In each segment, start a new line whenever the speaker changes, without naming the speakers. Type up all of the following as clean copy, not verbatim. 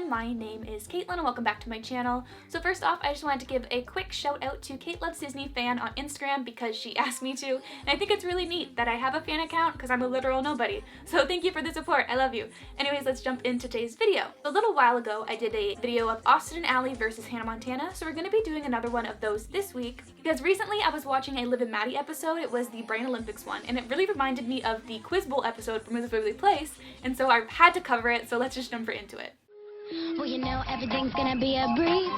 everyone, my name is Caitlin and welcome back to my channel. So first off, I just wanted to give a quick shout out to Kate Loves Disney fan on Instagram because she asked me to, and I think it's really neat that I have a fan account because I'm a literal nobody. So thank you for the support, I love you. Anyways, let's jump into today's video. A little while ago, I did a video of Austin and Ally versus Hannah Montana, so we're going to be doing another one of those this week because recently I was watching a Liv and Maddie episode. It was the Brain Olympics one, and it really reminded me of the Quiz Bowl episode from Wizards of Waverly Place, and so I had to cover it, so let's just jump right into it.
Well, you know everything's gonna be a breeze.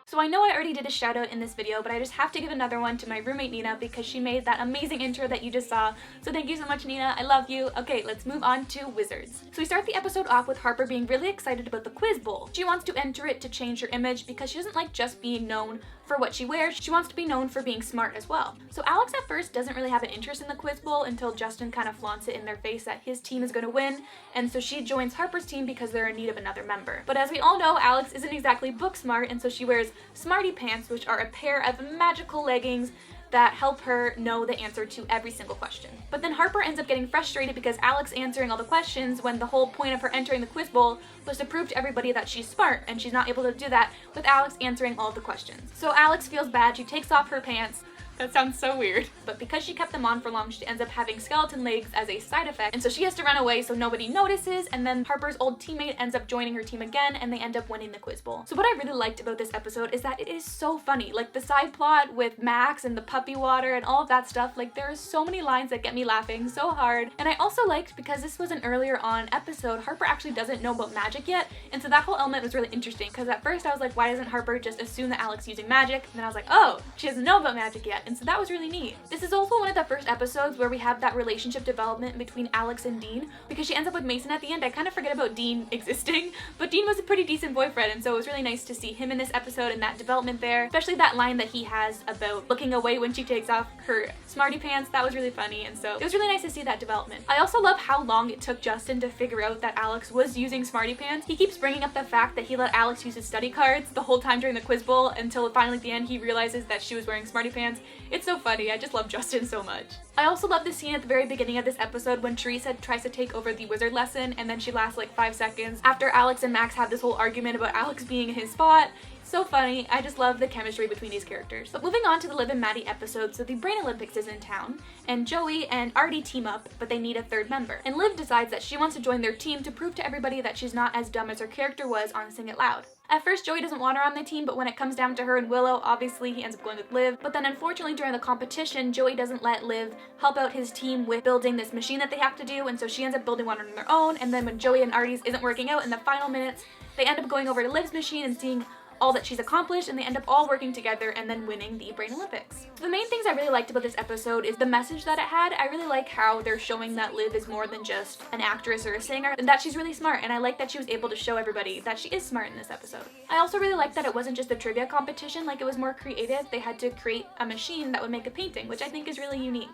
So I know I already did a shout out in this video, but I just have to give another one to my roommate Nina because she made that amazing intro that you just saw. So thank you so much, Nina. I love you. Okay, let's move on to Wizards. So we start the episode off with Harper being really excited about the Quiz Bowl. She wants to enter it to change her image because she doesn't like just being known for what she wears. She wants to be known for being smart as well. So Alex at first doesn't really have an interest in the Quiz Bowl until Justin kind of flaunts it in their face that his team is going to win, and so she joins Harper's team because they're in need of another member. But as we all know, Alex isn't exactly book smart, and so she wears Smarty Pants, which are a pair of magical leggings that help her know the answer to every single question. But then Harper ends up getting frustrated because Alex answering all the questions when the whole point of her entering the Quiz Bowl was to prove to everybody that she's smart, and she's not able to do that with Alex answering all the questions. So Alex feels bad, she takes off her pants. That sounds so weird. But because she kept them on for long, she ends up having skeleton legs as a side effect, and so she has to run away so nobody notices, and then Harper's old teammate ends up joining her team again, and they end up winning the Quiz Bowl. So what I really liked about this episode is that it is so funny. Like the side plot with Max and the puppy water and all of that stuff, like there are so many lines that get me laughing so hard. And I also liked, because this was an earlier on episode, Harper actually doesn't know about magic yet, and so that whole element was really interesting, because at first I was like, why doesn't Harper just assume that Alex is using magic? And then I was like, oh, she doesn't know about magic yet. And so that was really neat. This is also one of the first episodes where we have that relationship development between Alex and Dean, because she ends up with Mason at the end. I kind of forget about Dean existing, but Dean was a pretty decent boyfriend, and so it was really nice to see him in this episode and that development there, especially that line that he has about looking away when she takes off her Smarty Pants. That was really funny, and so it was really nice to see that development. I also love how long it took Justin to figure out that Alex was using Smarty Pants. He keeps bringing up the fact that he let Alex use his study cards the whole time during the Quiz Bowl until finally at the end he realizes that she was wearing Smarty Pants. It's so funny. I just love Justin so much. I also love the scene at the very beginning of this episode when Teresa tries to take over the wizard lesson, and then she lasts like 5 seconds after Alex and Max have this whole argument about Alex being in his spot. So funny. I just love the chemistry between these characters. But moving on to the Liv and Maddie episode, so the Brain Olympics is in town, and Joey and Artie team up, but they need a third member. And Liv decides that she wants to join their team to prove to everybody that she's not as dumb as her character was on Sing It Loud. At first, Joey doesn't want her on the team, but when it comes down to her and Willow, obviously he ends up going with Liv. But then unfortunately during the competition, Joey doesn't let Liv help out his team with building this machine that they have to do, and so she ends up building one on their own, and then when Joey and Artie's isn't working out in the final minutes, they end up going over to Liv's machine and seeing all that she's accomplished, and they end up all working together and then winning the Brain Olympics. So the main things I really liked about this episode is the message that it had. I really like how they're showing that Liv is more than just an actress or a singer, and that she's really smart, and I like that she was able to show everybody that she is smart in this episode. I also really like that it wasn't just a trivia competition, like it was more creative. They had to create a machine that would make a painting, which I think is really unique.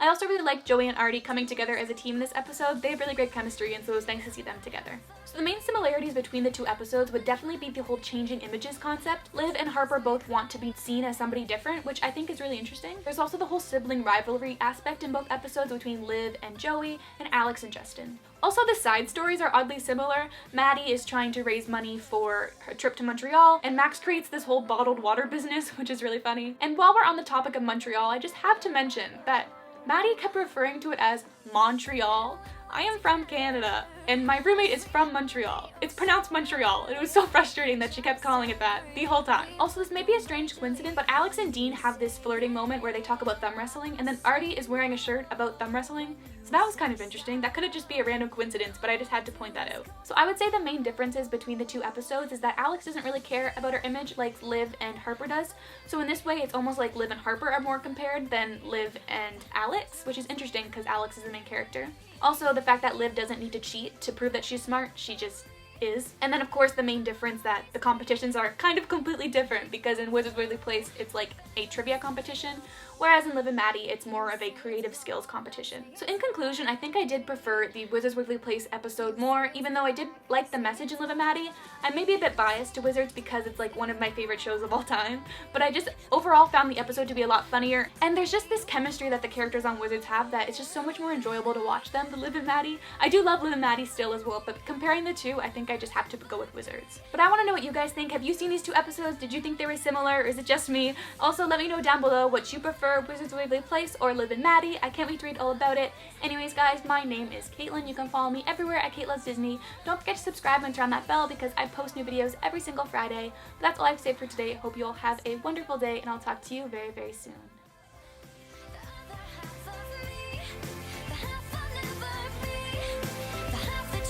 I also really liked Joey and Artie coming together as a team in this episode. They have really great chemistry, and so it was nice to see them together. So the main similarities between the two episodes would definitely be the whole changing images concept. Liv and Harper both want to be seen as somebody different, which I think is really interesting. There's also the whole sibling rivalry aspect in both episodes between Liv and Joey and Alex and Justin. Also, the side stories are oddly similar. Maddie is trying to raise money for her trip to Montreal, and Max creates this whole bottled water business, which is really funny. And while we're on the topic of Montreal, I just have to mention that Maddie kept referring to it as Montreal. I am from Canada, and my roommate is from Montreal. It's pronounced Montreal, and it was so frustrating that she kept calling it that the whole time. Also, this may be a strange coincidence, but Alex and Dean have this flirting moment where they talk about thumb wrestling, and then Artie is wearing a shirt about thumb wrestling. So that was kind of interesting. That could just be a random coincidence, but I just had to point that out. So I would say the main differences between the two episodes is that Alex doesn't really care about her image like Liv and Harper does. So in this way, it's almost like Liv and Harper are more compared than Liv and Alex, which is interesting because Alex is the main character. Also, the fact that Liv doesn't need to cheat to prove that she's smart, she just is. And then of course the main difference that the competitions are kind of completely different, because in Wizards of Waverly Place it's like a trivia competition, whereas in Liv and Maddie, it's more of a creative skills competition. So in conclusion, I think I did prefer the Wizards Waverly Place episode more, even though I did like the message in Liv and Maddie. I may be a bit biased to Wizards because it's like one of my favorite shows of all time, but I just overall found the episode to be a lot funnier, and there's just this chemistry that the characters on Wizards have that it's just so much more enjoyable to watch them than Liv and Maddie. I do love Liv and Maddie still as well, but comparing the two, I think I just have to go with Wizards. But I want to know what you guys think. Have you seen these two episodes? Did you think they were similar, or is it just me? Also, let me know down below what you prefer, Wizards Waverly Place or Liv and Maddie. I can't wait to read all about it. Anyways, guys, my name is Caitlin. You can follow me everywhere at Kate Loves Disney. Don't forget to subscribe and turn on that bell because I post new videos every single Friday. But that's all I have to say for today. Hope you all have a wonderful day, and I'll talk to you very, very soon.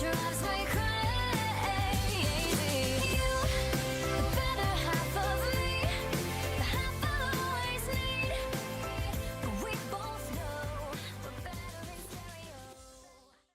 Drives me